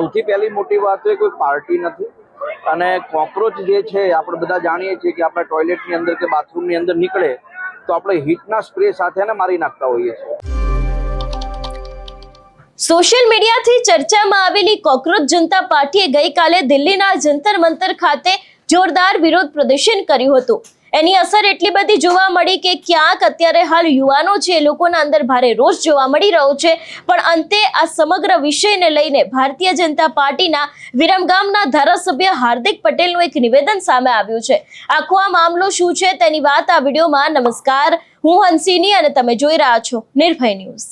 સૌથી પહેલી મોટી વાત તો કોઈ પાર્ટી નથી અને કોકરોચ જે છે આપણે બધા જાણીએ છીએ કે આપણે ટોયલેટની અંદર કે બાથરૂમની અંદર નીકળે તો આપણે હીટના સ્પ્રે સાથે એને મારી નાખતા હોઈએ છીએ। સોશિયલ મીડિયાથી ચર્ચામાં આવેલી કોકરોચ જનતા પાર્ટીએ ગઈકાલે દિલ્હીના જંતર મંતર ખાતે જોરદાર વિરોધ પ્રદર્શન કર્યું હતું। એની અસર એટલી બધી જોવા મળી કે ક્યાંક અત્યારે હાલ યુવાનો છે એ લોકોના અંદર ભારે રોષ જોવા મળી રહ્યો છે, પણ અંતે આ સમગ્ર વિષયને લઈને ભારતીય જનતા પાર્ટીના વિરમગામના ધારાસભ્ય હાર્દિક પટેલનું એક નિવેદન સામે આવ્યું છે। આખો આ મામલો શું છે તેની વાત આ વિડીયોમાં। નમસ્કાર, હું હંસિની અને તમે જોઈ રહ્યા છો નિર્ભય ન્યૂઝ।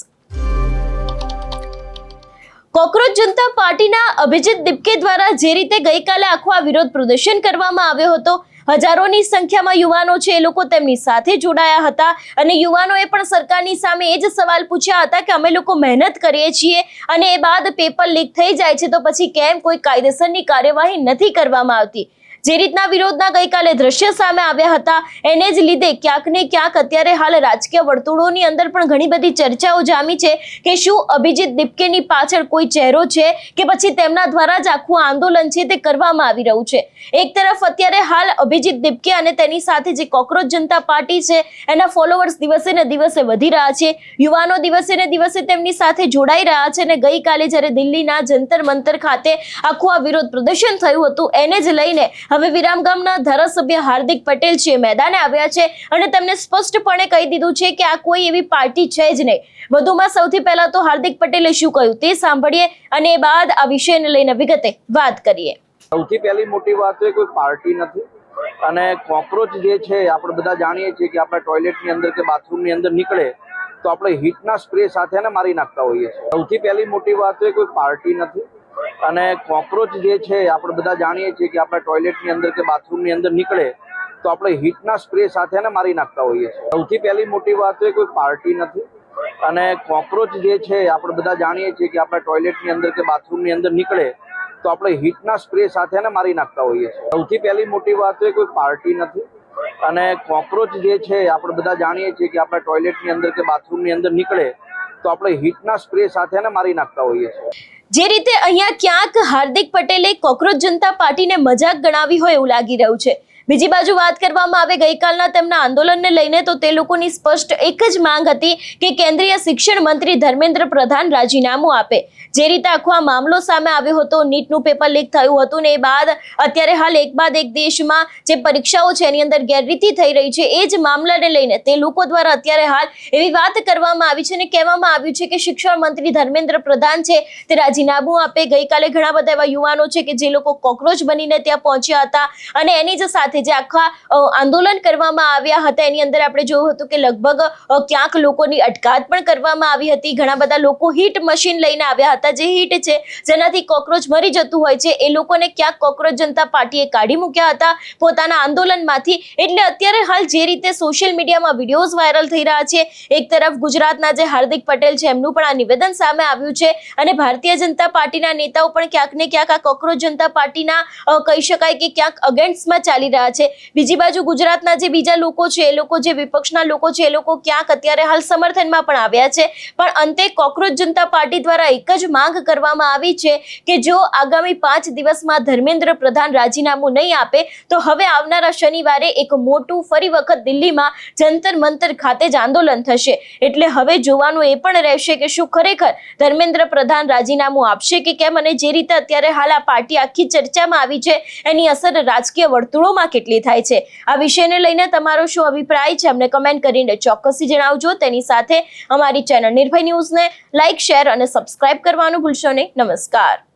કોકરોચ જનતા પાર્ટીના અભિજીત દીપકે દ્વારા જે રીતે ગઈકાલે આખો આ વિરોધ પ્રદર્શન કરવામાં આવ્યો હતો, હજારોની સંખ્યામાં યુવાનો છે એ લોકો તેમની સાથે જોડાયા હતા અને યુવાનોએ પણ સરકારની સામે એ જ સવાલ પૂછ્યા હતા કે અમે લોકો મહેનત કરીએ છીએ અને એ બાદ પેપર લીક થઈ જાય છે તો પછી કેમ કોઈ કાયદેસરની કાર્યવાહી નથી કરવામાં આવતી। જે રીતના વિરોધના ગઈકાલે દ્રશ્ય સામે આવ્યા હતા એને જ લીધે ક્યાંક ને ક્યાંક અત્યારે હાલ રાજકીય વર્તુળોની અંદર પણ ઘણી બધી ચર્ચાઓ જામી છે કે શું અભિજીત દીપકેની પાછળ કોઈ ચહેરો છે કે પછી તેમના દ્વારા જ આખું આંદોલન છે તે કરવામાં આવી રહ્યું છે। એક તરફ અત્યારે હાલ અભિજીત દીપકે અને તેની સાથે જે કોકરોચ જનતા પાર્ટી છે એના ફોલોવર્સ દિવસે ને દિવસે વધી રહ્યા છે, યુવાનો દિવસે ને દિવસે તેમની સાથે જોડાઈ રહ્યા છે અને ગઈકાલે જ્યારે દિલ્હીના જંતર મંતર ખાતે આખું આ વિરોધ પ્રદર્શન થયું હતું એને જ લઈને હવે વિરમગામના ધારાસભ્ય હાર્દિક પટેલ છે મેદાને આવ્યા છે અને તેમને સ્પષ્ટપણે કહી દીધું છે કે આ કોઈ એવી પાર્ટી છે જ નહીં। વધુમાં સૌથી પહેલા તો હાર્દિક પટેલે શું કહ્યું તે સાંભળીએ અને એ બાદ આ વિષયને લઈને વિગતે વાત કરીએ। સૌથી પહેલી મોટી વાત તો કોઈ પાર્ટી નથી અને કોકરોચ જે છે આપણે બધા જાણીએ છીએ કે આપણે ટોયલેટની અંદર કે બાથરૂમની અંદર નીકળે તો આપણે હીટના સ્પ્રે સાથે એને મારી નાખતા હોઈએ છીએ। સૌથી પહેલી મોટી વાત તો કોઈ પાર્ટી નથી અને કોકરોચ જે છે આપણે બધા જાણીએ છીએ કે આપણે ટોયલેટની અંદર કે બાથરૂમની અંદર નીકળે તો આપણે હીટના સ્પ્રે સાથે એને મારી નાખતા હોઈએ છીએ। સૌથી પહેલી મોટી વાત તો કોઈ પાર્ટી નથી અને કોકરોચ જે છે આપણે બધા જાણીએ છીએ કે આપણે ટોયલેટની અંદર કે બાથરૂમની અંદર નીકળે તો આપણે હીટના સ્પ્રે સાથે એને મારી નાખતા હોઈએ છીએ। સૌથી પહેલી મોટી વાત તો કોઈ પાર્ટી નથી અને કોકરોચ જે છે આપણે બધા જાણીએ છીએ કે આપણે ટોયલેટની અંદર કે બાથરૂમની અંદર નીકળે તો આપણે હીટના સ્પ્રે સાથે એને મારી નાખતા હોઈએ છીએ। જે રીતે અહીંયા ક્યાંક હાર્દિક પટેલે કોકરોચ જનતા પાર્ટીને મજાક ગણાવી હોય એવું લાગી રહ્યું છે। બીજી બાજુ વાત કરવામાં આવે ગઈકાલના તેમના આંદોલનને લઈને તો તે લોકોની સ્પષ્ટ એક જ માંગ હતી કે કેન્દ્રીય શિક્ષણ મંત્રી ધર્મેન્દ્ર પ્રધાન રાજીનામું આપે। જે રીતે આખો આ મામલો સામે આવ્યો હતો, નીટનું પેપર લીક થયું હતું ને એ બાદ અત્યારે હાલ એક બાદ એક દેશમાં જે પરીક્ષાઓ છે એની અંદર ગેરરીતિ થઈ રહી છે એ જ મામલાને લઈને તે લોકો દ્વારા અત્યારે હાલ એવી વાત કરવામાં આવી છે અને કહેવામાં આવ્યું છે કે શિક્ષણ મંત્રી ધર્મેન્દ્ર પ્રધાન છે તે રાજીનામું આપે। ગઈકાલે ઘણા બધા એવા યુવાનો છે કે જે લોકો કોકરોચ બનીને ત્યાં પહોંચ્યા હતા અને એની જ સાથે જે આખા આંદોલન કરવામાં આવ્યા હતા એની અંદર આપણે જોયું હતું કે લગભગ ક્યાંક લોકોની અટકાયત પણ કરવામાં આવી હતી। ઘણા બધા લોકો હીટ મશીન લઈને આવ્યા હતા, જે હીટ છે જેનાથી કોકરોચ મરી જતું હોય છે એ લોકોને ક્યાંક કોકરોચ જનતા પાર્ટીએ કાઢી મૂક્યા હતા પોતાના આંદોલનમાંથી। એટલે અત્યારે હાલ જે રીતે સોશિયલ મીડિયામાં વિડીયોઝ વાયરલ થઈ રહ્યા છે, એક તરફ ગુજરાતના જે હાર્દિક પટેલ છે એમનું પણ આ નિવેદન સામે આવ્યું છે અને ભારતીય જનતા પાર્ટીના નેતાઓ પણ ક્યાંક ને ક્યાંક આ કોકરોચ જનતા પાર્ટીના કહી શકાય કે ક્યાંક અગેન્સ્ટમાં ચાલી રહ્યા છે। બીજી બાજુ ગુજરાતના જે બીજા લોકો છે એ લોકો જે વિપક્ષના લોકો છે એ લોકો ક્યાંક અત્યારે હાલ સમર્થનમાં પણ આવ્યા છે, પણ અંતે કોકરોચ જનતા પાર્ટી દ્વારા એક જ માંગ કરવામાં આવી છે કે જો આગામી 5 દિવસમાં ધર્મેન્દ્ર પ્રધાન રાજીનામું નહીં આપે તો હવે આવનારા શનિવારે એક મોટું ફરી વખત દિલ્હીમાં જંતર મંતર ખાતે જ આંદોલન થશે। એટલે હવે જોવાનું એ પણ રહેશે કે શું ખરેખર ધર્મેન્દ્ર પ્રધાન રાજીનામું આપશે કે કેમ અને જે રીતે અત્યારે હાલ આ પાર્ટી આખી ચર્ચામાં આવી છે એની અસર રાજકીય વર્તુળોમાં કેટલી થાય છે। આ વિષયને લઈને તમારો શું અભિપ્રાય છે અમને કમેન્ટ કરીને ચોક્કસથી જણાવજો। તેની સાથે અમારી ચેનલ નિર્ભય ન્યૂઝને લાઇક, શેર અને સબસ્ક્રાઇબ કરવાનું ભૂલશો નહીં। નમસ્કાર।